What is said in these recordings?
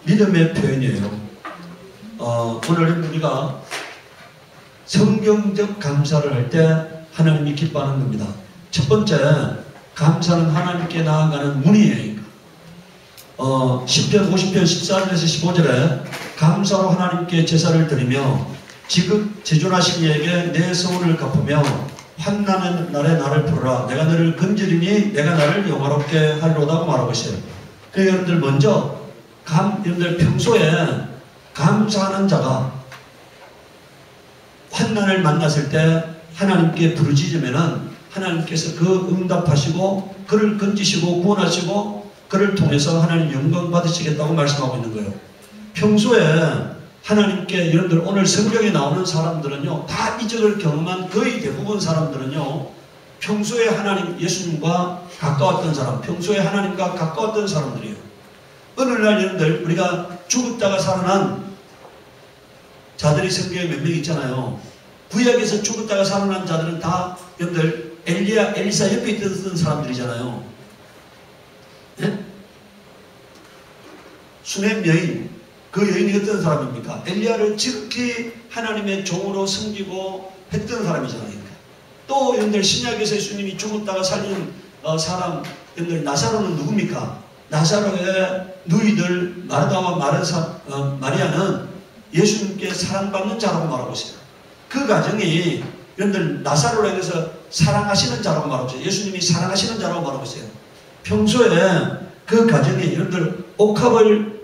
믿음의 표현이에요. 오늘 우리가 성경적 감사를 할 때 하나님이 기뻐하는 겁니다. 첫 번째, 감사는 하나님께 나아가는 문이에요. 시편 50편 14절에서 15절에 감사로 하나님께 제사를 드리며 지극 제존하신 이에게 내 서운을 갚으며 환난의 날에 나를 부르라. 내가 너를 건지리니 내가 나를 영화롭게 하리로다고 말하고 있어요. 그러니까 여러분들 먼저 여러분들 평소에 감사하는 자가 환난을 만났을 때 하나님께 부르짖으면은 하나님께서 그 응답하시고 그를 건지시고 구원하시고 그를 통해서 하나님 영광 받으시겠다고 말씀하고 있는 거예요. 평소에 하나님께 여러분들 오늘 성경에 나오는 사람들은요, 다 이적을 경험한 거의 대부분 사람들은요, 평소에 하나님 예수님과 가까웠던 사람, 평소에 하나님과 가까웠던 사람들이에요. 어느 날 여러분들 우리가 죽었다가 살아난 자들이 성경에 몇 명 있잖아요. 구약에서 죽었다가 살아난 자들은 다 여러분들 엘리야, 엘리사 옆에 있던 사람들이잖아요. 네? 수넴 여인, 그 여인이 어떤 사람입니까? 엘리야를 지극히 하나님의 종으로 섬기고 했던 사람이잖아요. 또 여러분들 신약에서 예수님이 죽었다가 살린 사람, 여러분들 나사로는 누굽니까? 나사로의 누이들 마르다와 마리아는 예수님께 사랑받는 자라고 말하고 있어요. 그 가정이 여러분들 나사로로 해서 사랑하시는 자라고 말하고 있어요. 예수님이 사랑하시는 자라고 말하고 있어요. 평소에 그 가정에 여러분들 옥합을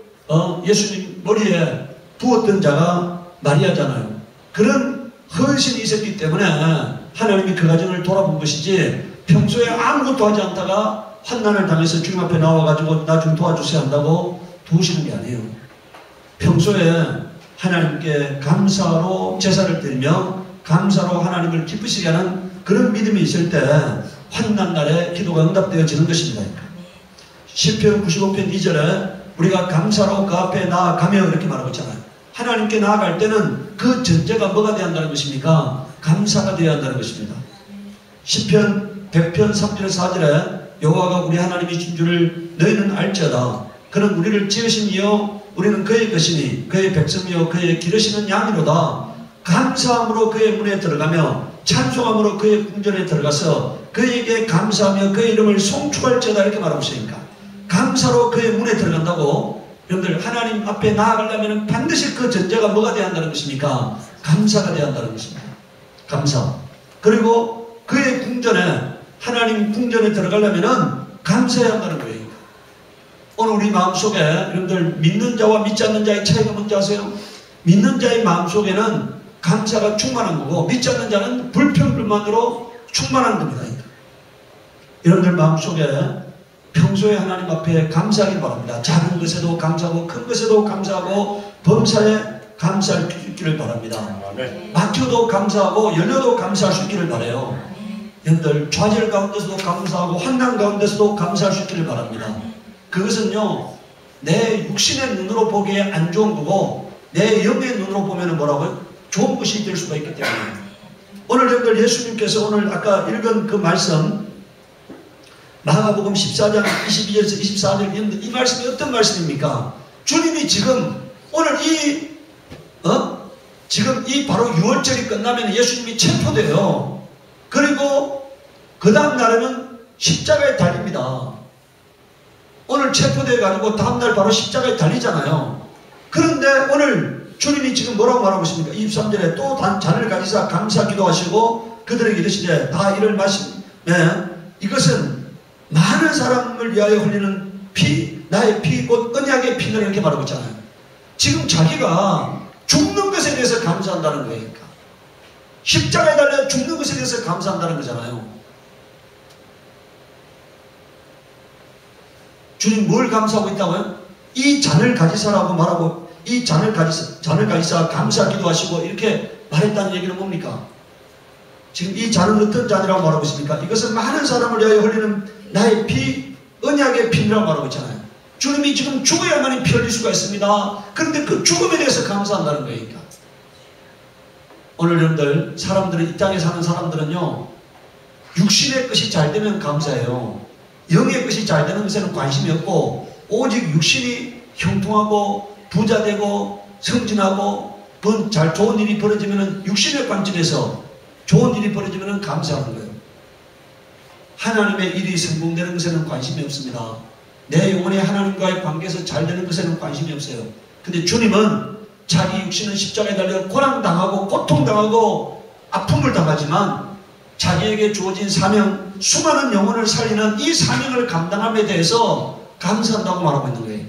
예수님 머리에 부었던 자가 마리아잖아요. 그런 헌신이 있었기 때문에 하나님이 그 가정을 돌아본 것이지, 평소에 아무것도 하지 않다가 환난을 당해서 주님 앞에 나와가지고 나 좀 도와주세요 한다고 도우시는 게 아니에요. 평소에 하나님께 감사로 제사를 드리며 감사로 하나님을 기쁘시게 하는 그런 믿음이 있을 때 환난 날에 기도가 응답되어지는 것입니다. 시편 95편 2절에 우리가 감사로 그 앞에 나아가며 이렇게 말하고 있잖아요. 하나님께 나아갈 때는 그 전제가 뭐가 되어야 한다는 것입니까? 감사가 되어야 한다는 것입니다. 시편 100편 3절 4절에 여호와가 우리 하나님이신 줄을 너희는 알지어다. 그는 우리를 지으신 이요 우리는 그의 것이니 그의 백성이요 그의 기르시는 양이로다. 감사함으로 그의 문에 들어가며 찬송함으로 그의 궁전에 들어가서 그에게 감사하며 그의 이름을 송축할지어다 이렇게 말하고 있으니까 감사로 그의 문에 들어간다고. 여러분들 하나님 앞에 나아가려면 반드시 그 전제가 뭐가 되어야 한다는 것입니까? 감사가 되어야 한다는 것입니다. 감사. 그리고 그의 궁전에, 하나님 궁전에 들어가려면 감사해야 한다는 거예요. 오늘 우리 마음속에 여러분들 믿는 자와 믿지 않는 자의 차이가 뭔지 아세요? 믿는 자의 마음속에는 감사가 충만한 거고 믿지 않는 자는 불평불만으로 충만한 겁니다. 여러분들 마음속에 평소에 하나님 앞에 감사하길 바랍니다. 작은 것에도 감사하고 큰 것에도 감사하고 범사에 감사할 수 있기를 바랍니다. 막혀도 감사하고 열려도 감사할 수 있기를 바라요. 여러분들 좌절 가운데서도 감사하고 환난 가운데서도 감사할 수 있기를 바랍니다. 그것은요, 내 육신의 눈으로 보기에 안 좋은 거고 내 영의 눈으로 보면 뭐라고요? 좋은 것이 될 수가 있기 때문에. 오늘 여러분들 예수님께서 오늘 아까 읽은 그 말씀 마가복음 14장 22절에서 24절 이 말씀이 어떤 말씀입니까? 주님이 지금 오늘 지금 이 바로 6월절이 끝나면 예수님이 체포돼요. 그리고 그 다음 날에는 십자가에 달립니다. 오늘 체포돼 가지고 다음날 바로 십자가에 달리잖아요. 그런데 오늘 주님이 지금 뭐라고 말하고 있습니까? 23절에 또 잔을 가지사 감사 기도하시고 그들에게 이르시되 다 이를 마시매 이것은 많은 사람을 위하여 흘리는 피, 나의 피, 곧 언약의 피를 이렇게 말하고 있잖아요. 지금 자기가 죽는 것에 대해서 감사한다는 거니까. 십자가에 달려 죽는 것에 대해서 감사한다는 거잖아요. 주님 뭘 감사하고 있다고요? 이 잔을 가지사라고 말하고 이 잔을 가지사 감사 기도하시고 이렇게 말했다는 얘기는 뭡니까? 지금 이 잔은 어떤 잔이라고 말하고 있습니까? 이것은 많은 사람을 위하여 흘리는 나의 피, 언약의 피라고 말하고 있잖아요. 주님이 지금 죽어야만이 피 흘릴 수가 있습니다. 그런데 그 죽음에 대해서 감사한다는 거니까. 오늘 여러분들 사람들은 이 땅에 사는 사람들은요, 육신의 것이 잘 되면 감사해요. 영의 것이 잘 되는 것에는 관심이 없고 오직 육신이 형통하고 부자되고 승진하고 좋은 일이 벌어지면 육신의 관점에서 좋은 일이 벌어지면 감사하는 거예요. 하나님의 일이 성공되는 것에는 관심이 없습니다. 내 영혼이 하나님과의 관계에서 잘 되는 것에는 관심이 없어요. 근데 주님은 자기 육신은 십자가에 달려 고난당하고 고통당하고 아픔을 당하지만 자기에게 주어진 사명, 수많은 영혼을 살리는 이 사명을 감당함에 대해서 감사한다고 말하고 있는 거예요.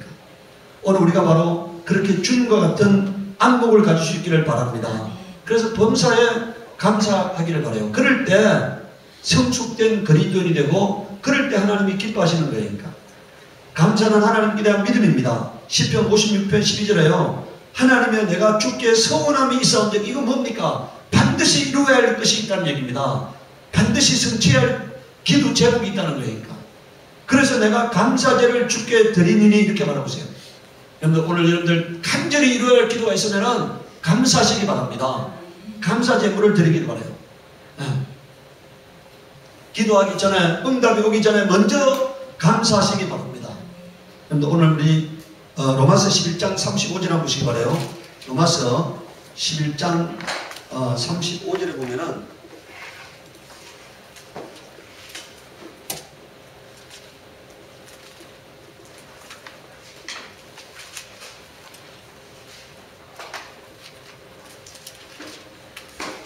오늘 우리가 바로 그렇게 주님과 같은 안목을 가질 수 있기를 바랍니다. 그래서 범사에 감사하기를 바라요. 그럴 때 성숙된 그리스도인이 되고 그럴 때 하나님이 기뻐하시는 거예요. 감사는 하나님께 대한 믿음입니다. 시편 56편 12절에요. 하나님의 내가 주께 서원함이 있었는데 이거 뭡니까? 반드시 이루어야 할 것이 있다는 얘기입니다. 반드시 성취해야 할 기도 제목이 있다는 거예요. 그래서 내가 감사제를 주께 드리느니 이렇게 말해보세요. 여러분들 오늘 여러분들 간절히 이루어야 할 기도가 있으면 감사하시기 바랍니다. 감사 제물을 드리기를 바라요. 네. 기도하기 전에 응답이 오기 전에 먼저 감사하시기 바랍니다. 여러분들 오늘 우리 로마서 11장 35절 한번 보시기 바라요. 로마서 11장 35절에 보면은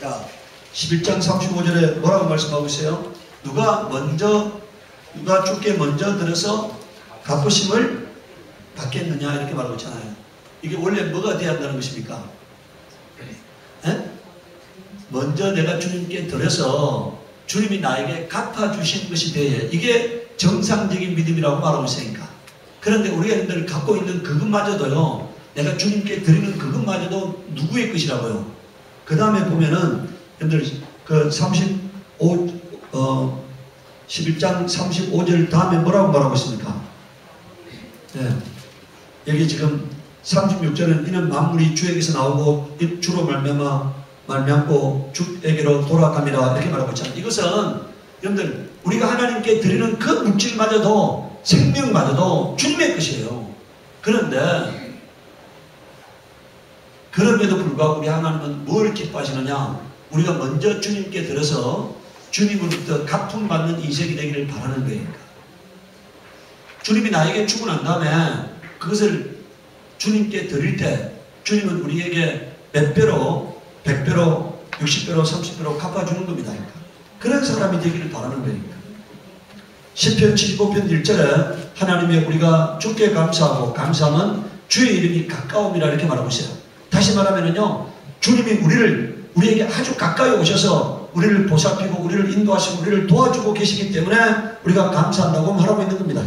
자, 11장 35절에 뭐라고 말씀하고 있어요? 누가 주께 먼저 들어서 갚으심을 받겠느냐 이렇게 말하고 있잖아요. 이게 원래 뭐가 돼야 한다는 것입니까? 에? 먼저 내가 주님께 들어서 주님이 나에게 갚아주신 것이 돼야 이게 정상적인 믿음이라고 말하고 있으니까. 그런데 우리가 여러분들 갖고 있는 그것마저도요, 내가 주님께 드리는 그것마저도 누구의 것이라고요? 그 다음에 보면은 여러분들 그 11장 35절 다음에 뭐라고 말하고 있습니까? 네. 여기 지금 36절은 이는 만물이 주에게서 나오고 주로 말미암고 주에게로 돌아갑니다 이렇게 말하고 있잖아요. 이것은 여러분들 우리가 하나님께 드리는 그 물질마저도 생명마저도 주님의 것이에요. 그런데 그럼에도 불구하고 우리 하나님은 뭘 기뻐하시느냐? 우리가 먼저 주님께 들어서 주님으로부터 갚음받는 인생이 되기를 바라는 거예요. 주님이 나에게 주고 난 다음에 그것을 주님께 드릴 때 주님은 우리에게 몇 배로, 100배로, 60배로, 30배로 갚아주는 겁니다. 그런 사람이 되기를 바라는 거예요. 시편 75편 1절에 하나님의 우리가 주께 감사하고 감사하면 주의 이름이 가까움이라 이렇게 말하고 있어요. 다시 말하면은요, 주님이 우리에게 아주 가까이 오셔서 우리를 보살피고 우리를 인도하시고 우리를 도와주고 계시기 때문에 우리가 감사한다고 말하고 있는 겁니다.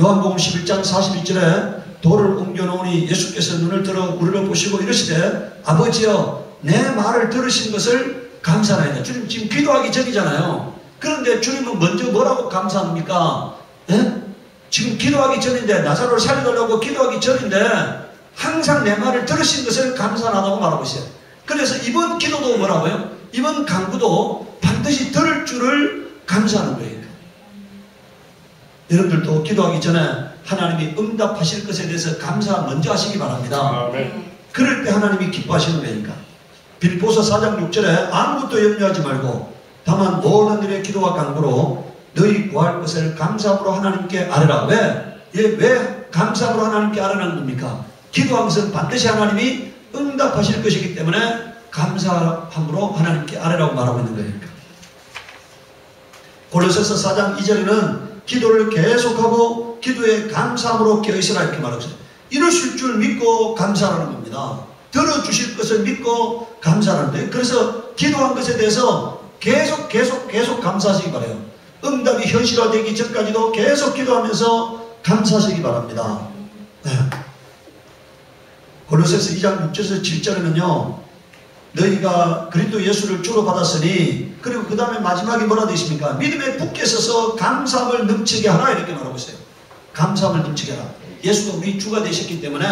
요한복음 11장 41절에 돌을 옮겨놓으니 예수께서 눈을 들어 우리를 보시고 이러시되 아버지여 내 말을 들으신 것을 감사하나이다. 주님 지금 기도하기 전이잖아요. 그런데 주님은 먼저 뭐라고 감사합니까? 예? 지금 기도하기 전인데 나사로를 살려달라고 기도하기 전인데 항상 내 말을 들으신 것을 감사하다고 말하고 있어요. 그래서 이번 기도도 뭐라고요? 이번 간구도 반드시 들을 줄을 감사하는 거예요. 여러분들도 기도하기 전에 하나님이 응답하실 것에 대해서 감사 먼저 하시기 바랍니다. 그럴 때 하나님이 기뻐하시는 거니까. 빌보서 4장 6절에 아무것도 염려하지 말고 다만 모든 일의 기도와 간구로 너희 구할 것을 감사함으로 하나님께 아뢰라. 왜 감사함으로 하나님께 아뢰라는 겁니까? 기도한 것은 반드시 하나님이 응답하실 것이기 때문에 감사함으로 하나님께 아뢰라고 말하고 있는 거예요. 골로새서 4장 2절에는 기도를 계속하고 기도에 감사함으로 깨어있으라 이렇게 말하고 있어요. 이루실 줄 믿고 감사하는 겁니다. 들어주실 것을 믿고 감사하는 거예요. 그래서 기도한 것에 대해서 계속 감사하시기 바라요. 응답이 현실화되기 전까지도 계속 기도하면서 감사하시기 바랍니다. 네. 골로새서 2장 6절에서 7절에는요, 너희가 그리스도 예수를 주로 받았으니, 그리고 그 다음에 마지막에 뭐라 되어 있습니까? 믿음에 굳게 서서 감사함을 넘치게 하라 이렇게 말하고 있어요. 감사함을 넘치게 하라. 예수가 우리 주가 되셨기 때문에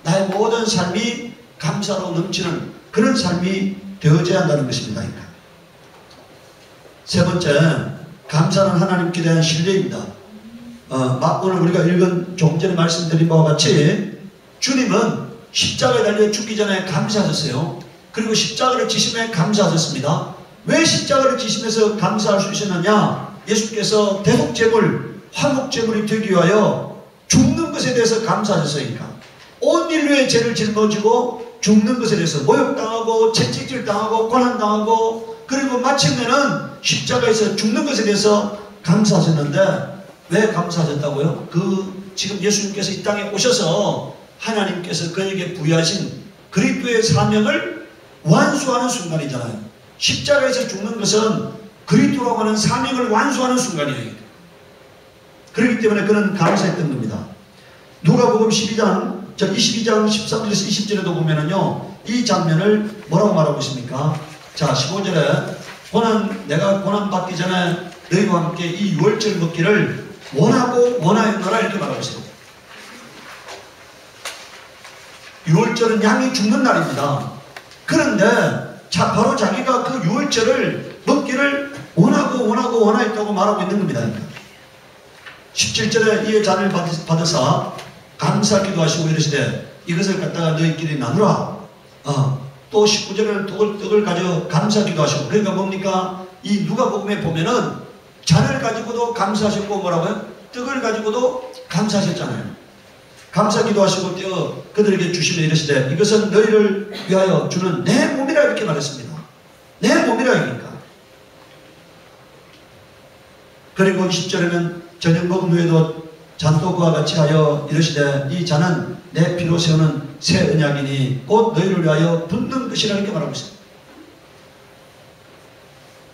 나의 모든 삶이 감사로 넘치는 그런 삶이 되어져야 한다는 것입니다. 세 번째, 감사는 하나님께 대한 신뢰입니다. 오늘 우리가 읽은 조금 전에 말씀드린 바와 같이 주님은 십자가에 달려 죽기 전에 감사하셨어요. 그리고 십자가를 지심에 감사하셨습니다. 왜 십자가를 지심해서 감사할 수 있었느냐? 예수께서 대속제물, 화목제물이 되기 위하여 죽는 것에 대해서 감사하셨으니까. 온 인류의 죄를 짊어지고 죽는 것에 대해서 모욕당하고 채찍질 당하고 고난당하고 그리고 마침내는 십자가에서 죽는 것에 대해서 감사하셨는데 왜 감사하셨다고요? 지금 예수님께서 이 땅에 오셔서 하나님께서 그에게 부여하신 그리스도의 사명을 완수하는 순간이잖아요. 십자가에서 죽는 것은 그리스도라고 하는 사명을 완수하는 순간이에요. 그렇기 때문에 그는 감사했던 겁니다. 누가복음 22장 13절에서 20절에도 보면은요, 이 장면을 뭐라고 말하고 있습니까? 자, 15절에 내가 고난받기 전에 너희와 함께 이 유월절 먹기를 원하고 원하였노라 이렇게 말하고 있어요. 유월절은 양이 죽는 날입니다. 그런데 바로 자기가 그 유월절을 먹기를 원하고 원하였다고 말하고 있는 겁니다. 17절에 이에 잔을 받으사 감사 기도하시고 이르시되 이것을 갖다가 너희끼리 나누라. 또 19절에는 떡을 가져 감사 기도하시고, 그러니까 뭡니까? 이 누가복음에 보면은 잔을 가지고도 감사하셨고 뭐라고요? 떡을 가지고도 감사하셨잖아요. 감사 기도하시고 떼어 그들에게 주시며 이르시되 이것은 너희를 위하여 주는 내 몸이라 이렇게 말했습니다. 내 몸이라 이니까. 그리고 20절에는 저녁 먹은 후에도 잔도 그와 같이 하여 이르시되 이 잔은 내 피로 세우는 새 언약이니 곧 너희를 위하여 붓는 것이라 이렇게 말하고 있습니다.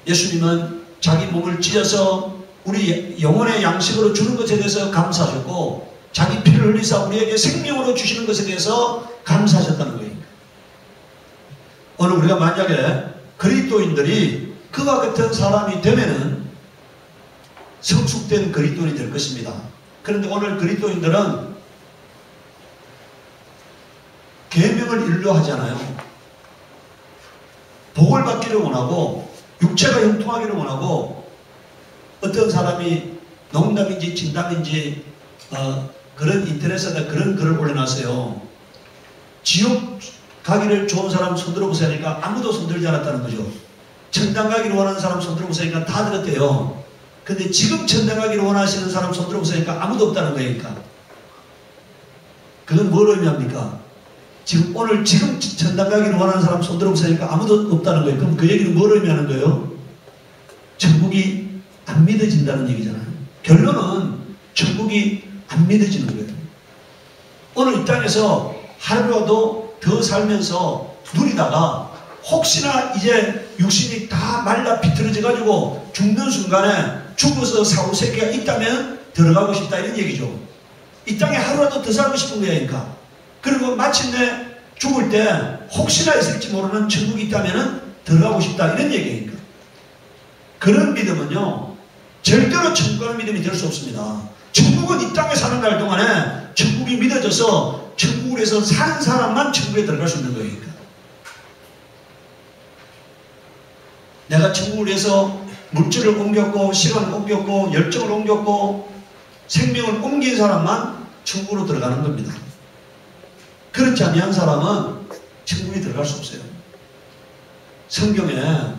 예수님은 자기 몸을 찢어서 우리 영혼의 양식으로 주는 것에 대해서 감사하셨고, 자기 피를 흘리사 우리에게 생명으로 주시는 것에 대해서 감사하셨다는 거예요. 오늘 우리가 만약에 그리스도인들이 그와 같은 사람이 되면은 성숙된 그리스도인이 될 것입니다. 그런데 오늘 그리스도인들은 계명을 일로 하잖아요. 복을 받기를 원하고 육체가 형통하기를 원하고, 어떤 사람이 농담인지 진담인지 그런 인터넷에다 그런 글을 올려놨어요. 지옥 가기를 좋은 사람 손들어 보세요 하니까 아무도 손들지 않았다는 거죠. 천당 가기를 원하는 사람 손들어 보세요 하니까 다 들었대요. 근데 지금 천당 가기를 원하시는 사람 손들어 보세요 하니까 아무도 없다는 거니까. 그건 뭘 의미합니까? 지금 천당 가기를 원하는 사람 손들어 보세요 하니까 아무도 없다는 거예요. 그럼 그 얘기는 뭘 의미하는 거예요? 천국이 안 믿어진다는 얘기잖아요. 결론은 천국이 안 믿어지는 거예요. 오늘 이 땅에서 하루라도 더 살면서 누리다가 혹시나 이제 육신이 다 말라 비틀어져 가지고 죽는 순간에 죽어서 사후 세계가 있다면 들어가고 싶다 이런 얘기죠. 이 땅에 하루라도 더 살고 싶은 거니까. 그리고 마침내 죽을 때 혹시나 있을지 모르는 천국이 있다면 들어가고 싶다 이런 얘기니까. 그런 믿음은요 절대로 천국 가는 믿음이 될 수 없습니다. 천국은 이 땅에 사는 날 동안에 천국이 믿어져서 천국을 해서 사는 사람만 천국에 들어갈 수 있는 거니까. 내가 천국을 위해서 물질을 옮겼고 시간을 옮겼고 열정을 옮겼고 생명을 옮긴 사람만 천국으로 들어가는 겁니다. 그렇지 아니한 사람은 천국에 들어갈 수 없어요. 성경에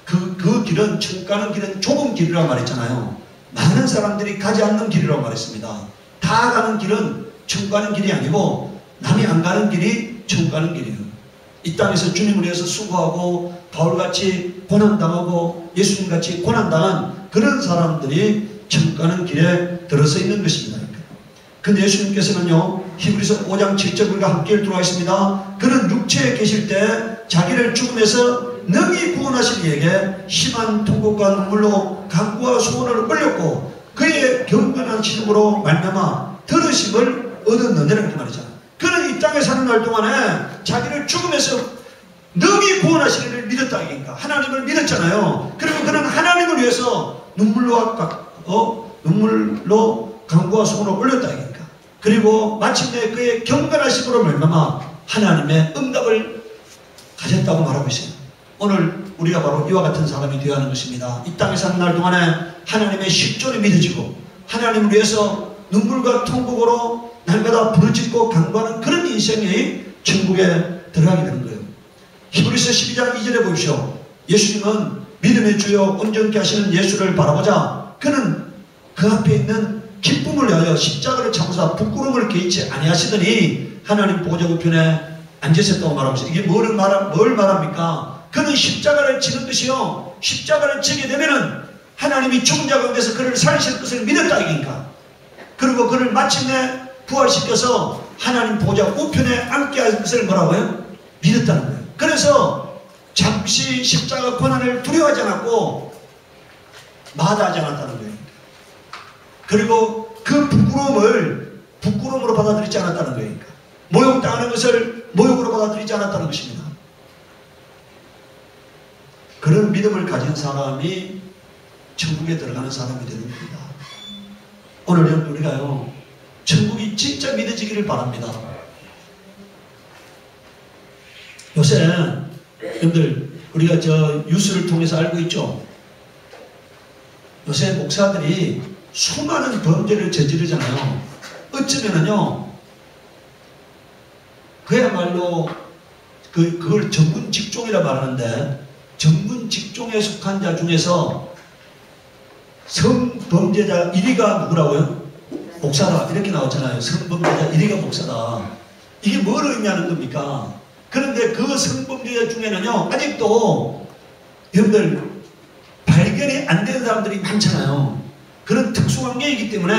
그 길은, 천국 가는 길은 좁은 길이라고 말했잖아요. 많은 사람들이 가지 않는 길이라고 말했습니다. 다 가는 길은 천국 가는 길이 아니고 남이 안 가는 길이 천국 가는 길이에요. 이 땅에서 주님을 위해서 수고하고 바울같이 고난당하고 예수님같이 고난당한 그런 사람들이 천국 가는 길에 들어서 있는 것입니다. 근데 예수님께서는요 히브리서 5장 7절 우리가 함께 읽도록 하겠습니다. 그는 육체에 계실 때 자기를 죽음에서 능히 구원하신 이에게 심한 통곡과 눈물로 간구와 소원을 올렸고 그의 경건한 신음으로 말미암아 들으심을 얻었느니라 이렇게 말이잖아요. 그는 이 땅에 사는 날 동안에 자기를 죽음에서 능히 구원하시기를 믿었다 이니까 하나님을 믿었잖아요. 그리고 그는 하나님을 위해서 눈물로 간구와 소원을 올렸다 이니까. 그리고 마침내 그의 경건하심으로 말미암아 하나님의 응답을 가졌다고 말하고 있어요. 오늘 우리가 바로 이와 같은 사람이 되어야 하는 것입니다. 이 땅에 사는 날 동안에 하나님의 십존이 믿어지고 하나님을 위해서 눈물과 통곡으로 날마다 부르짖고 간구하는 그런 인생이 천국에 들어가게 되는 거예요. 히브리서 12장 2절에 보십시오. 예수님은 믿음의 주요 온전케 하시는 예수를 바라보자 그는 그 앞에 있는 기쁨을 위하여 십자가를 참으사 부끄러움을 개의치 아니하시더니 하나님 보좌 우편에 앉으셨다고 말하고 있어요. 이게 뭘 말합니까? 그는 십자가를 지는 듯이요, 십자가를 지게 되면은 하나님이 죽은 자 가운데서 그를 살리실 것을 믿었다 이기니까. 그리고 그를 마침내 부활시켜서 하나님 보좌 우편에 앉게 할 것을 뭐라고요? 믿었다는 거예요. 그래서 잠시 십자가 고난을 두려워하지 않았고 마다하지 않았다는 거예요. 그리고 그 부끄러움으로 받아들이지 않았다는 거예요. 모욕당하는 것을 모욕으로 받아들이지 않았다는 것입니다. 그런 믿음을 가진 사람이 천국에 들어가는 사람이 되는 겁니다. 오늘 우리가요, 천국이 진짜 믿어지기를 바랍니다. 요새 여러분들 우리가 뉴스를 통해서 알고 있죠. 요새 목사들이 수많은 범죄를 저지르잖아요. 어쩌면은요, 그야말로 그걸 전문 직종이라 말하는데, 전문 직종에 속한 자 중에서 성범죄자 1위가 누구라고요? 목사다. 이렇게 나왔잖아요. 성범죄자 1위가 목사다. 이게 뭘 의미하는 겁니까? 그런데 그 성범죄자 중에는요, 아직도 여러분들 발견이 안 된 사람들이 많잖아요. 그런 특수관계이기 때문에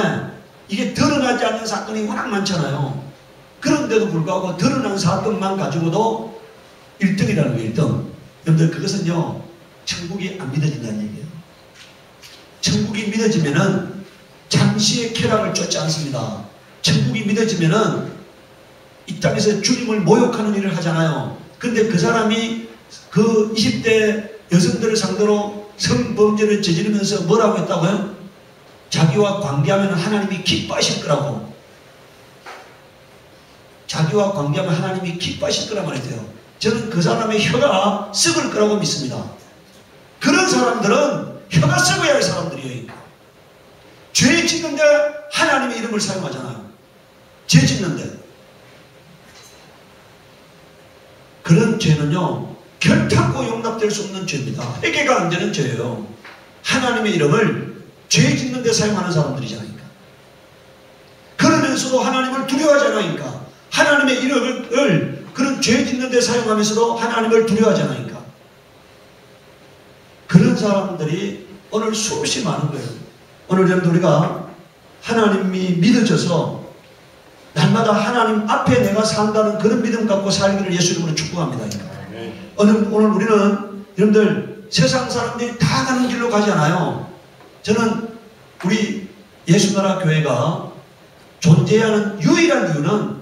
이게 드러나지 않는 사건이 워낙 많잖아요. 그런데도 불구하고 드러난 사건만 가지고도 1등이라는 거예요. 1등. 여러분들 그것은요, 천국이 안 믿어진다는 얘기예요. 천국이 믿어지면은 잠시의 쾌락을 쫓지 않습니다. 천국이 믿어지면은 이 땅에서 주님을 모욕하는 일을 하잖아요. 근데 그 사람이 그 20대 여성들을 상대로 성범죄를 저지르면서 뭐라고 했다고요? 자기와 관계하면 하나님이 기뻐하실 거라고. 자기와 관계하면 하나님이 기뻐하실 거란 말이 돼요. 저는 그 사람의 혀가 썩을 거라고 믿습니다. 그런 사람들은 혀가 썩어야 할 사람들이에요. 죄 짓는데 하나님의 이름을 사용하잖아요. 죄 짓는데. 그런 죄는요, 결탄코 용납될 수 없는 죄입니다. 회개가 안 되는 죄예요. 하나님의 이름을 죄 짓는 데 사용하는 사람들이잖아요. 그러면서도 하나님을 두려워하지 않으니까. 하나님의 이름을 그런 죄 짓는 데 사용하면서도 하나님을 두려워하지 않으니까. 그런 사람들이 오늘 수없이 많은 거예요. 오늘 여러분 우리가 하나님이 믿어져서 날마다 하나님 앞에 내가 산다는 그런 믿음 갖고 살기를 예수 이름으로 축복합니다. 오늘 우리는 여러분들 세상 사람들이 다 가는 길로 가지 않아요. 저는 우리 예수나라 교회가 존재하는 유일한 이유는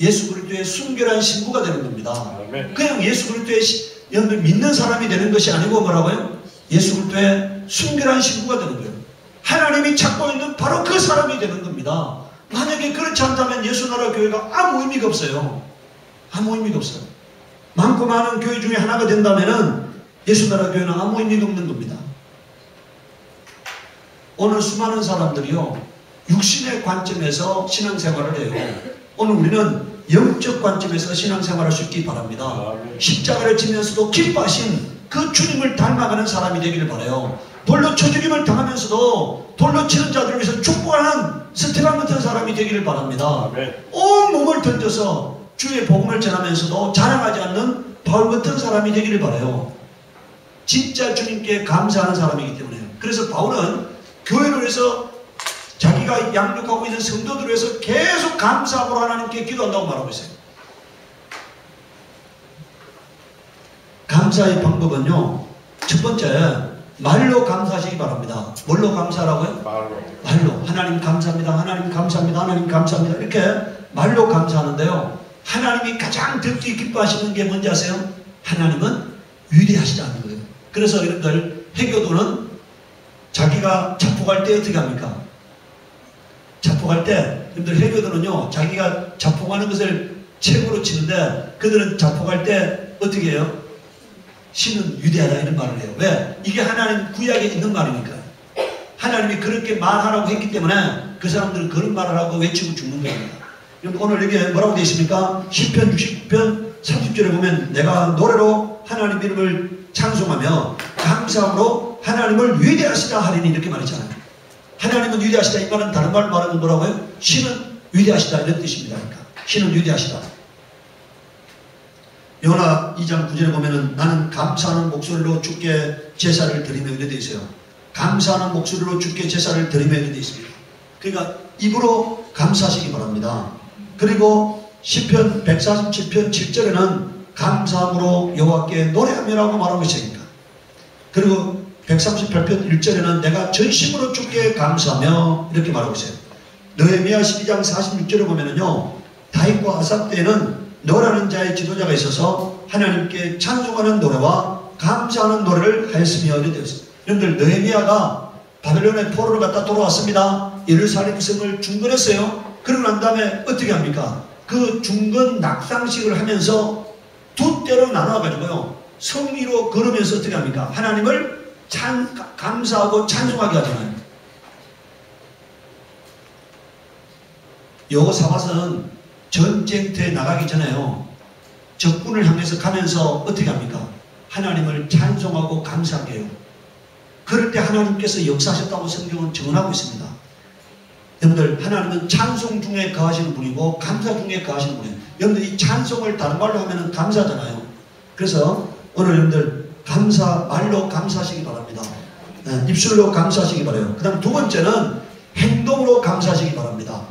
예수 그리스도의 순결한 신부가 되는 겁니다. 그냥 예수 그리스도의 여러분들 믿는 사람이 되는 것이 아니고 뭐라고요? 예수 그리스도의 순결한 신부가 되는 거예요. 하나님이 찾고 있는 바로 그 사람이 되는 겁니다. 만약에 그렇지 않다면 예수나라 교회가 아무 의미가 없어요. 아무 의미가 없어요. 많고 많은 교회 중에 하나가 된다면 예수나라 교회는 아무 의미가 없는 겁니다. 오늘 수많은 사람들이요, 육신의 관점에서 신앙생활을 해요. 오늘 우리는 영적 관점에서 신앙생활을 할 수 있기 바랍니다. 십자가를 지면서도 기뻐하신 그 주님을 닮아가는 사람이 되기를 바라요. 돌로 쳐 죽임을 당하면서도 돌로 치는 자들을 위해서 축복하는 스테반 같은 사람이 되기를 바랍니다. 온 몸을 던져서 주의 복음을 전하면서도 자랑하지 않는 바울 같은 사람이 되기를 바라요. 진짜 주님께 감사하는 사람이기 때문에. 그래서 바울은 교회를 위해서 자기가 양육하고 있는 성도들을 위해서 계속 감사함으로 하나님께 기도한다고 말하고 있어요. 감사의 방법은요, 첫 번째, 말로 감사하시기 바랍니다. 뭘로 감사하라고요? 말로. 하나님 감사합니다. 하나님 감사합니다. 하나님 감사합니다. 이렇게 말로 감사하는데요, 하나님이 가장 듣기 기뻐하시는 게 뭔지 아세요? 하나님은 위대하시다는 거예요. 그래서 여러분들 해교도는 자기가 자폭할 때 어떻게 합니까? 자폭할 때, 여러분들 해교도는요, 자기가 자폭하는 것을 책으로 치는데 그들은 자폭할 때 어떻게 해요? 신은 위대하다 이런 말을 해요. 왜? 이게 하나님 구약에 있는 말이니까. 하나님이 그렇게 말하라고 했기 때문에 그 사람들은 그런 말을 하고 외치고 죽는 겁니다. 오늘 여기 뭐라고 되어 있습니까? 시편 69편 30절에 보면 내가 노래로 하나님 이름을 창송하며 감사함으로 하나님을 위대하시다 하리니 이렇게 말했잖아요. 하나님은 위대하시다. 이 말은 다른 말로 말하면 뭐라고요? 신은 위대하시다 이런 뜻입니다. 그러니까 신은 위대하시다. 요나 2장 9절에 보면은 나는 감사하는 목소리로 주께 제사를 드리며 이렇게 되어 있어요. 감사하는 목소리로 주께 제사를 드리며 이렇게 되어 있습니다. 그러니까 입으로 감사하시기 바랍니다. 그리고 시편 147편 7절에는 감사함으로 여호와께 노래하며라고 말하고 있으니까. 그리고 138편 1절에는 내가 전심으로 주께 감사하며 이렇게 말하고 있어요. 느헤미야 12장 46절에 보면은요, 다윗과 아삽 때에는 너라는 자의 지도자가 있어서 하나님께 찬송하는 노래와 감사하는 노래를 하였으며 이렇게 되어 있습니다. 여러분들, 느헤미야가 바벨론의 포로를 갖다 돌아왔습니다. 예루살렘 성을 중건했어요. 그러고 난 다음에 어떻게 합니까? 그 중건 낙상식을 하면서 두 때로 나눠가지고요, 성 위로 걸으면서 어떻게 합니까? 하나님을 감사하고 찬송하게 하잖아요. 여호사밧은 전쟁터에 나가기 전에요, 적군을 향해서 가면서 어떻게 합니까? 하나님을 찬송하고 감사하게 해요. 그럴 때 하나님께서 역사하셨다고 성경은 증언하고 있습니다. 여러분들, 하나님은 찬송 중에 거하시는 분이고 감사 중에 거하시는 분이에요. 여러분들, 이 찬송을 다른 말로 하면 감사잖아요. 그래서 오늘 여러분들 감사, 말로 감사하시기 바랍니다. 네, 입술로 감사하시기 바라요. 그 다음 두 번째는 행동으로 감사하시기 바랍니다.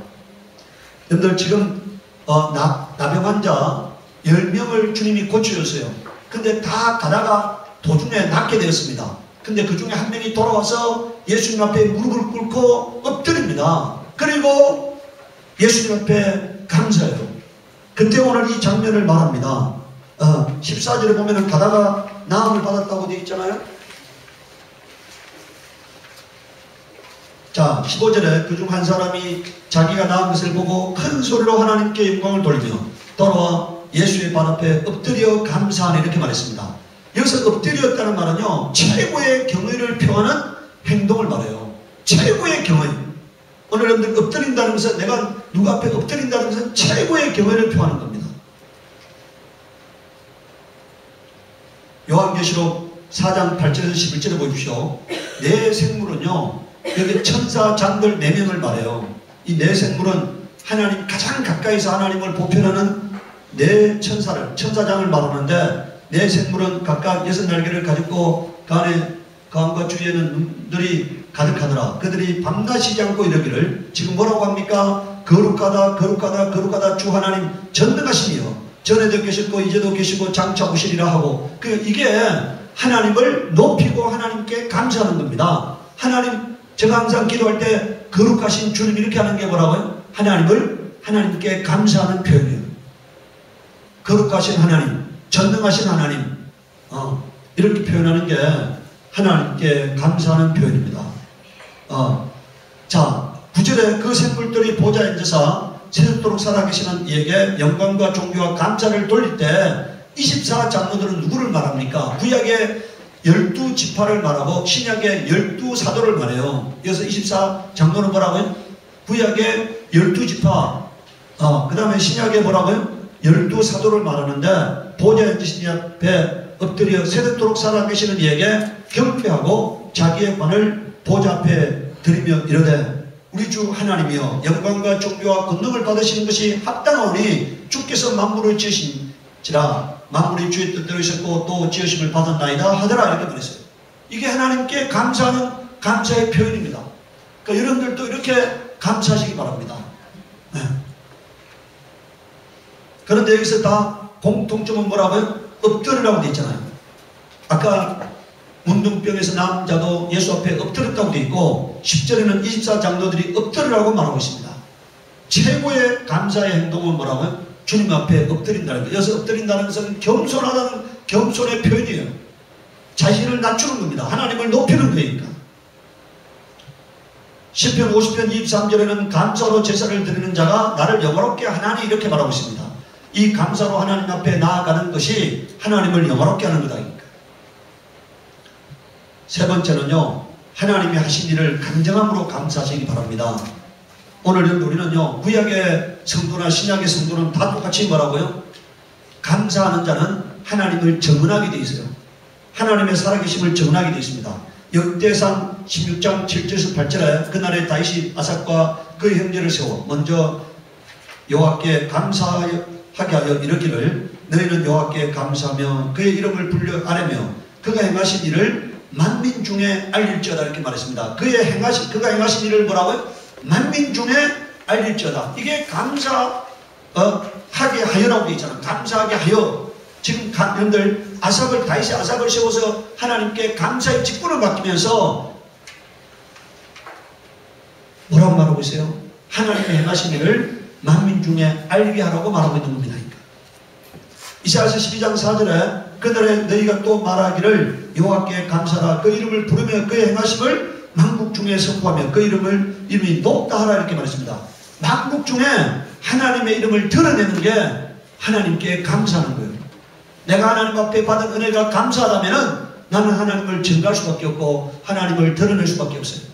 여러분들, 지금 나병 환자 10명을 주님이 고쳐줬어요. 근데 다 가다가 도중에 낫게 되었습니다. 근데 그 중에 한 명이 돌아와서 예수님 앞에 무릎을 꿇고 엎드립니다. 그리고 예수님 앞에 감사해요. 그때 오늘 이 장면을 말합니다. 14절에 보면은 가다가 나음을 받았다고 되어 있잖아요. 자, 15절에 그중 한 사람이 자기가 나은 것을 보고 큰 소리로 하나님께 영광을 돌리며 돌아와 예수의 발 앞에 엎드려 감사하니 이렇게 말했습니다. 여기서 엎드렸다는 말은요, 최고의 경의를 표하는 행동을 말해요. 최고의 경의. 오늘 여러분들 엎드린다는 것은, 내가 누구 앞에 엎드린다는 것은 최고의 경의를 표하는 겁니다. 요한계시록 4장 8절에서 11절에 보십시오. 내 생물은요, 여기 천사 장들 4명을 말해요. 이 네 생물은 하나님 가장 가까이서 하나님을 보편하는 네 천사장을 말하는데, 네 생물은 각각 6날개를 가지고 그 안에 그 안과 주위에는 눈들이 가득하더라. 그들이 밤낮 쉬지 않고 이러기를, 지금 뭐라고 합니까? 거룩하다 거룩하다 거룩하다 주 하나님 전능하시며 전에도 계셨고 이제도 계시고 장차 오시리라 하고, 이게 하나님을 높이고 하나님께 감사하는 겁니다. 하나님, 제가 항상 기도할 때 거룩하신 주님 이렇게 하는 게 뭐라고요? 하나님께 감사하는 표현이에요. 거룩하신 하나님, 전능하신 하나님, 이렇게 표현하는 게 하나님께 감사하는 표현입니다. 자, 9절에 그 생물들이 보좌에 앉아서 세세토록 살아계시는 이에게 영광과 존귀와 감사를 돌릴 때 24장로들은 누구를 말합니까? 구약의 12지파를 말하고 신약의 12사도를 말해요. 그래서 24장로는 뭐라고요? 구약의 12지파, 그 다음에 신약의 뭐라고요? 12사도를 말하는데, 보좌에 앉으신 이 앞에 엎드려 세세토록 살아계시는 이에게 경배하고 자기의 관을 보좌 앞에 드리며 이르되, 우리 주 하나님이여, 영광과 존귀와 권능을 받으시는 것이 합당하오니 주께서 만물을 지으신지라 만물이 주의 뜻대로 있었고 또 지으심을 받았나이다 하더라, 이렇게 말했어요. 이게 하나님께 감사하는 감사의 표현입니다. 그러니까 여러분들도 이렇게 감사하시기 바랍니다. 네. 그런데 여기서 다 공통점은 뭐라고요? 엎드리라고 되어 있잖아요. 아까 문둥병에서 남자도 예수 앞에 엎드렸다고 되어 있고, 10절에는 24장로들이 엎드리라고 말하고 있습니다. 최고의 감사의 행동은 뭐라고요? 주님 앞에 엎드린다는 거예요. 여기서 엎드린다는 것은 겸손하다는 겸손의 표현이에요. 자신을 낮추는 겁니다. 하나님을 높이는 거니까. 시편 50편 23절에는 감사로 제사를 드리는 자가 나를 영화롭게 하나니 이렇게 말하고 있습니다. 이 감사로 하나님 앞에 나아가는 것이 하나님을 영화롭게 하는 거다. 세 번째는요, 하나님이 하신 일을 간절함으로 감사하시기 바랍니다. 오늘 우리는요, 구약의 성도나 신약의 성도는 다 똑같이 뭐라고요? 감사하는 자는 하나님을 정언하게 되어 있어요. 하나님의 살아계심을 정언하게 되어 있습니다. 역대상 16장 7절에서 8절에 그날에 다윗이 아삭과 그의 형제를 세워 먼저 여호와께 감사하게 하여 이르기를 너희는 여호와께 감사하며 그의 이름을 불려 아뢰며 그가 행하신 일을 만민 중에 알릴지어다 이렇게 말했습니다. 그가 행하신 일을 뭐라고요? 만민 중에 알릴지어다. 이게 감사하게 하여라고 되어 있잖아요. 감사하게 하여. 지금 여러분들 다윗이 아삽을 세워서 하나님께 감사의 직분을 맡기면서 뭐라고 말하고 있어요? 하나님의 행하신 일을 만민 중에 알게 하라고 말하고 있는 겁니다. 이사야서 12장 4절에 그날에 너희가 또 말하기를 여호와께 감사하라 그 이름을 부르며 그의 행하심을 만국 중에 선포하며 그 이름이 높다 하라 이렇게 말했습니다. 만국 중에 하나님의 이름을 드러내는 게 하나님께 감사하는 거예요. 내가 하나님 앞에 받은 은혜가 감사하다면 나는 하나님을 증가할 수밖에 없고 하나님을 드러낼 수밖에 없어요.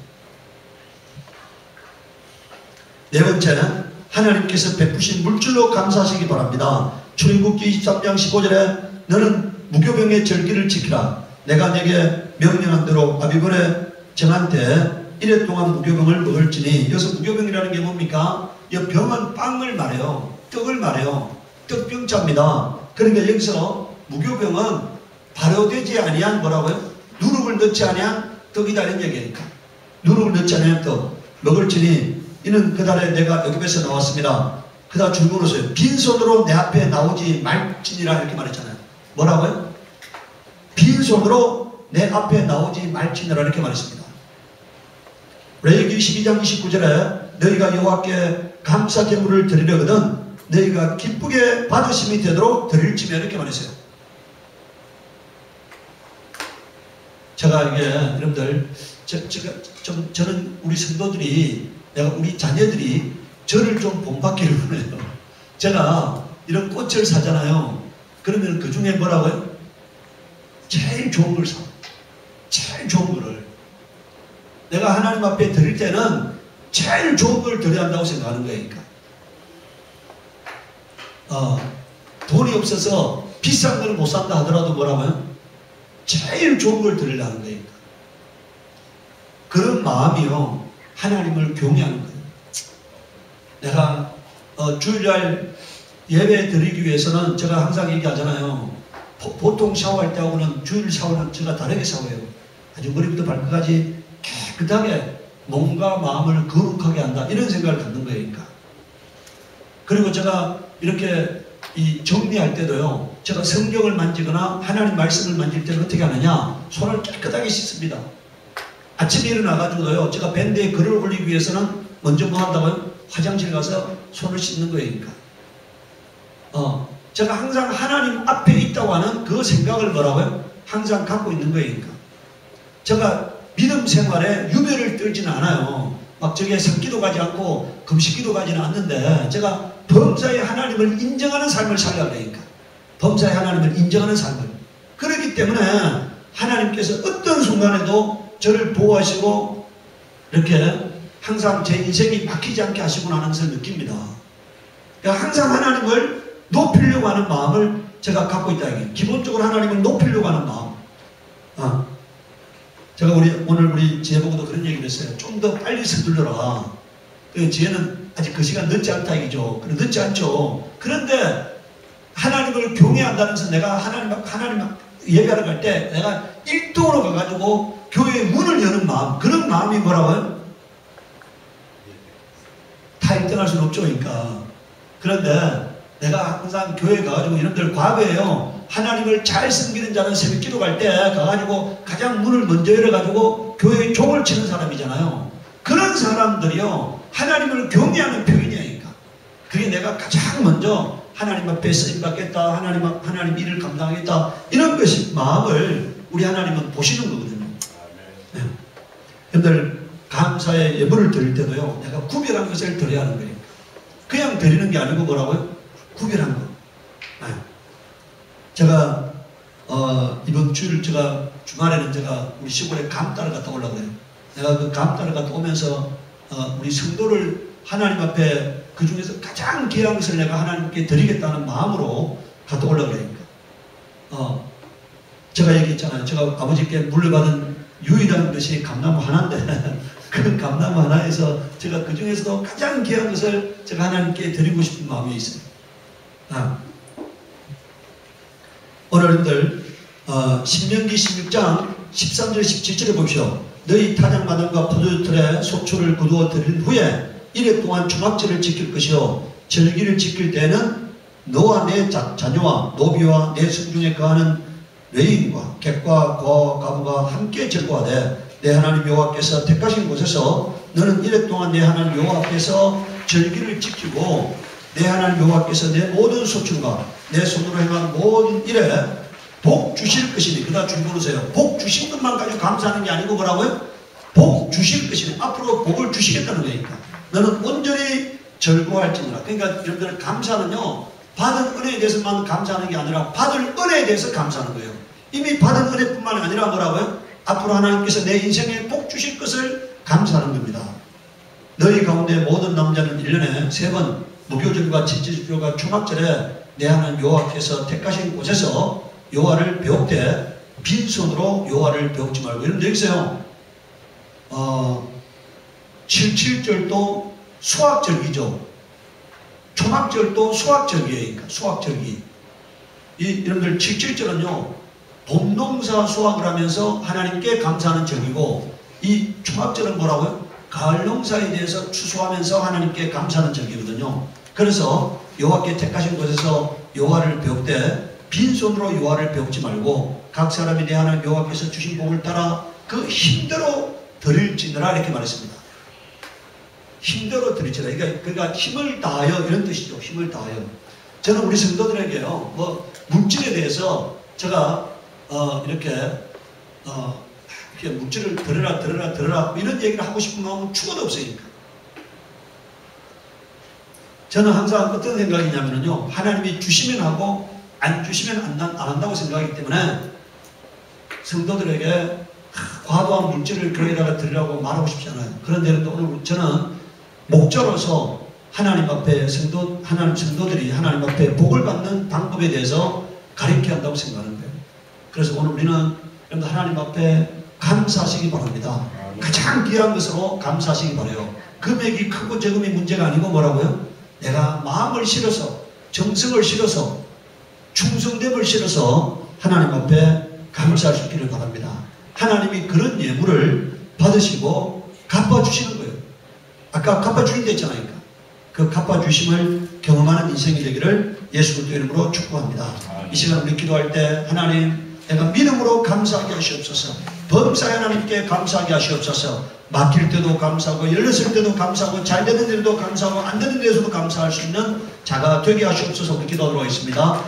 네 번째는 하나님께서 베푸신 물질로 감사하시기 바랍니다. 출애굽기 23장 15절에 너는 무교병의 절기를 지키라. 내가 내게 명령한 대로 아비번에 정한 때 이래 동안 무교병을 먹을지니. 여기서 무교병이라는 게 뭡니까? 이 병은 빵을 말해요. 떡을 말해요. 떡병자입니다. 그러니까 여기서 무교병은 발효되지 아니한 뭐라고요? 누룩을 넣지 아니한 떡이다 이런 얘기니까. 누룩을 넣지 아니한 떡 먹을지니 이는 그달에 내가 애굽에서 나왔습니다. 그다 줄거놓으세요. 빈손으로 내 앞에 나오지 말지니라 이렇게 말했잖아요. 뭐라고요? 빈손으로 내 앞에 나오지 말지니라 이렇게 말했습니다. 레위기 12장 29절에 너희가 여호와께 감사 제물을 드리려거든 너희가 기쁘게 받으심이 되도록 드릴지며 이렇게 말했어요. 제가 이게 여러분들 저는 우리 성도들이 우리 자녀들이 저를 좀 본받기를 원해요. 제가 이런 꽃을 사잖아요. 그러면 그 중에 뭐라고요? 제일 좋은 걸 사. 제일 좋은 거를. 내가 하나님 앞에 드릴 때는 제일 좋은 걸 드려야 한다고 생각하는 거예요. 돈이 없어서 비싼 걸 못 산다 하더라도 뭐라고요? 제일 좋은 걸 드리려는 거예요. 그런 마음이요. 하나님을 경외하는 거예요. 내가 주일날 예배 드리기 위해서는 제가 항상 얘기하잖아요. 보통 샤워할 때하고는 주일 샤워는 제가 다르게 샤워해요. 아주 머리부터 발끝까지 깨끗하게 몸과 마음을 거룩하게 한다. 이런 생각을 갖는 거예요. 그리고 제가 이렇게 정리할 때도요. 제가 성경을 만지거나 하나님 말씀을 만질 때는 어떻게 하느냐. 손을 깨끗하게 씻습니다. 아침에 일어나가지고도요. 제가 밴드에 글을 올리기 위해서는 먼저 뭐 한다고요? 화장실 가서 손을 씻는 거예요. 제가 항상 하나님 앞에 있다고 하는 그 생각을 뭐라고요? 항상 갖고 있는 거예요. 제가 믿음 생활에 유별을 떨지는 않아요. 막 저기에 산기도 가지 않고 금식기도 가지는 않는데 제가 범사에 하나님을 인정하는 삶을 살려고 하니까. 범사에 하나님을 인정하는 삶을. 그렇기 때문에 하나님께서 어떤 순간에도 저를 보호하시고 이렇게 항상 제 인생이 막히지 않게 하시구나 하는 것을 느낍니다. 그러니까 항상 하나님을 높이려고 하는 마음을 제가 갖고 있다. 기본적으로 하나님을 높이려고 하는 마음. 제가 오늘 우리 지혜 보고도 그런 얘기를 했어요. 좀 더 빨리 서둘러라. 지혜는 아직 그 시간 늦지 않다 얘기죠. 늦지 않죠. 그런데 하나님을 경외한다는 것은 내가 하나님 예배하러 갈 때 내가 1등으로 가가지고 교회의 문을 여는 마음, 그런 마음이 뭐라고요? 다 1등할 수는 없죠. 그런데 내가 항상 교회에 가가지고 이런들 과거에요. 하나님을 잘 섬기는 자는 새벽 기도 갈 때 가가지고 가장 문을 먼저 열어가지고 교회에 종을 치는 사람이잖아요. 그런 사람들이요. 하나님을 경외하는 표현이야. 그게 내가 가장 먼저 하나님 앞에 쓰임받겠다. 하나님 일을 감당하겠다. 이런 것이 마음을 우리 하나님은 보시는 거거든요. 네. 여러분들 감사의 예물을 드릴 때도요. 내가 구별한 것을 드려야 하는 거예요. 그냥 드리는 게 아니고 뭐라고요? 구별한 거. 네. 제가 이번 주일 제가 주말에는 제가 우리 시골에 감 따러 갔다 오려고 해요. 내가 그 감따를 갔다 오면서 우리 성도를 하나님 앞에 그 중에서 가장 귀한 것을 내가 하나님께 드리겠다는 마음으로 갔다 올라가니까 제가 얘기했잖아요. 제가 아버지께 물려받은 유일한 것이 감나무 하나인데 그 감나무 하나에서 제가 그 중에서도 가장 귀한 것을 제가 하나님께 드리고 싶은 마음이 있어요. 오늘들 신명기 16장 13절 17절에 보십시오. 너희 타작마당과 포도틀에 속초를 거두어 드린 후에 이래 동안 초막절을 지킬 것이요 절기를 지킬 때에는 너와 내 자녀와 노비와 내 성중에 거하는 레인과 객과 거와 가부가 함께 절거하되 내 하나님 여호와께서 택하신 곳에서 너는 이래 동안 내 하나님 여호와 앞에서 절기를 지키고 내 하나님 여호와께서 내 모든 소출과 내 손으로 행한 모든 일에 복 주실 것이니. 그다 중보로세요. 복 주신 것만 가지고 감사하는 게 아니고 뭐라고요? 복 주실 것이니. 앞으로 복을 주시겠다는 거니까. 너는 온전히 절거할지니라. 그러니까 여러분들 감사는요, 받은 은혜에 대해서만 감사하는 게 아니라 받을 은혜에 대해서 감사하는 거예요. 이미 받은 은혜뿐만 아니라 뭐라고요? 앞으로 하나님께서 내 인생에 복 주실 것을 감사하는 겁니다. 너희 가운데 모든 남자는 1년에 3번 무교절과 칠지절과 초막절에 내 하나님 여호와께서 택하신 곳에서 여호와를 배웁되 빈손으로 여호와를 배웁지 말고. 여러분 여기서요 77절도 수확절기죠. 초막절도 수확절기예요. 그러니까 수확절기. 여러분들 77절은요 봄농사 수확을 하면서 하나님께 감사하는 절기고, 이 초막절은 뭐라고요? 가을 농사에 대해서 추수하면서 하나님께 감사하는 절기거든요. 그래서 여호와께 택하신 곳에서 여호와를 배웁되 빈손으로 여호와를 배웁지 말고 각 사람이 내 하나님 여호와께서 주신 복을 따라 그 힘대로 드릴지니라 이렇게 말했습니다. 힘대로 드릴지라. 그러니까 힘을 다하여 이런 뜻이죠. 힘을 다하여. 저는 우리 성도들에게요 물질에 대해서 제가 이렇게 물질을 들어라 이런 얘기를 하고 싶은 마음은 죽어도 없으니까. 저는 항상 어떤 생각이냐면요, 하나님이 주시면 하고 안 주시면 안 한다고 생각하기 때문에 성도들에게 과도한 물질을 교회에다가 드리라고 말하고 싶지 않아요. 그런데 오늘 저는 목자로서 하나님 앞에 하나님 성도들이 하나님 앞에 복을 받는 방법에 대해서 가르쳐야 한다고 생각하는 거예요. 그래서 오늘 우리는 하나님 앞에 감사하시기 바랍니다. 가장 귀한 것으로 감사하시기 바라요. 금액이 크고 적음이 문제가 아니고 뭐라고요? 내가 마음을 실어서, 정성을 실어서, 충성됨을 실어서 하나님 앞에 감사할 수 있기를 바랍니다. 하나님이 그런 예물을 받으시고 갚아주시는 거예요. 아까 갚아주신다 했잖아요. 그 갚아주심을 경험하는 인생이 되기를 예수 그리스도 이름으로 축복합니다. 이 시간 우리 기도할 때 하나님, 내가 믿음으로 감사하게 하시옵소서. 범사에 하나님께 감사하게 하시옵소서. 막힐 때도 감사하고 열렸을 때도 감사하고 잘 되는 데도 감사하고 안 되는 데서도 감사할 수 있는 자가 되게 하시옵소서. 우리 기도하도록 하겠습니다.